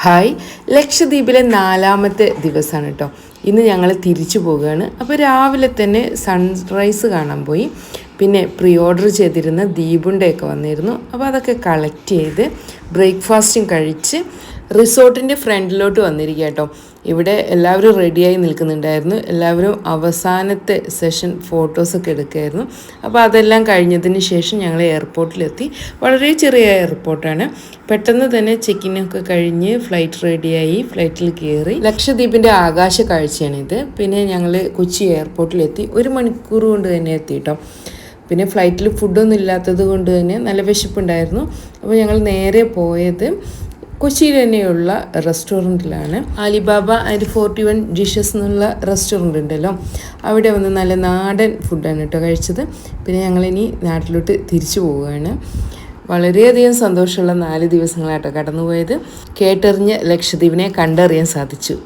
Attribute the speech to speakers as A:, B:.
A: Hi, ലക്ഷദ്വീപിലെ 4ാമത്തെ ദിവസമാണ് കേട്ടോ. ഇന്ന് ഞങ്ങൾ തിരിച്ചു പോവുകയാണ്. അപ്പോൾ രാവിലെ തന്നെ സൺറൈസ് കാണാൻ പോയി. പിന്നെ പ്രീ ഓർഡർ ചെയ്തിരുന്ന ദീപുണ്ടയൊക്കെ വന്നിരുന്നു. അപ്പോൾ അതൊക്കെ കളക്ട് ചെയ്ത് ബ്രേക്ക്ഫാസ്റ്റും കഴിച്ച് റിസോർട്ടിൻ്റെ ഫ്രണ്ടിലോട്ട് വന്നിരിക്കുക കേട്ടോ. ഇവിടെ എല്ലാവരും റെഡിയായി നിൽക്കുന്നുണ്ടായിരുന്നു. എല്ലാവരും അവസാനത്തെ സെഷൻ ഫോട്ടോസൊക്കെ എടുക്കുമായിരുന്നു. അപ്പോൾ അതെല്ലാം കഴിഞ്ഞതിന് ശേഷം ഞങ്ങൾ എയർപോർട്ടിലെത്തി. വളരെ ചെറിയ എയർപോർട്ടാണ്. പെട്ടെന്ന് തന്നെ ചെക്കിനൊക്കെ കഴിഞ്ഞ് ഫ്ലൈറ്റ് റെഡിയായി ഫ്ലൈറ്റിൽ കയറി. ലക്ഷദ്വീപിൻ്റെ ആകാശ കാഴ്ചയാണിത്. പിന്നെ ഞങ്ങൾ കൊച്ചി എയർപോർട്ടിലെത്തി. 1 മണിക്കൂർ കൊണ്ട് തന്നെ എത്തി കേട്ടോ. പിന്നെ ഫ്ലൈറ്റിൽ ഫുഡൊന്നും ഇല്ലാത്തത് കൊണ്ട് തന്നെ നല്ല വിശപ്പുണ്ടായിരുന്നു. അപ്പോൾ ഞങ്ങൾ നേരെ പോയത് കൊച്ചിയിൽ തന്നെയുള്ള റെസ്റ്റോറൻറ്റിലാണ്. അലിബാബ ആൻഡ് 41 ഡിഷസ് എന്നുള്ള റെസ്റ്റോറൻറ്റ് ഉണ്ടല്ലോ, അവിടെ വന്ന് നല്ല നാടൻ ഫുഡാണ് കേട്ടോ കഴിച്ചത്. പിന്നെ ഞങ്ങളിനി നാട്ടിലോട്ട് തിരിച്ചു പോവുകയാണ്. വളരെയധികം സന്തോഷമുള്ള 4 ദിവസങ്ങളാട്ടോ കടന്നുപോയത്. കേട്ടറിഞ്ഞ് ലക്ഷദ്വീപിനെ കണ്ടറിയാൻ സാധിച്ചു.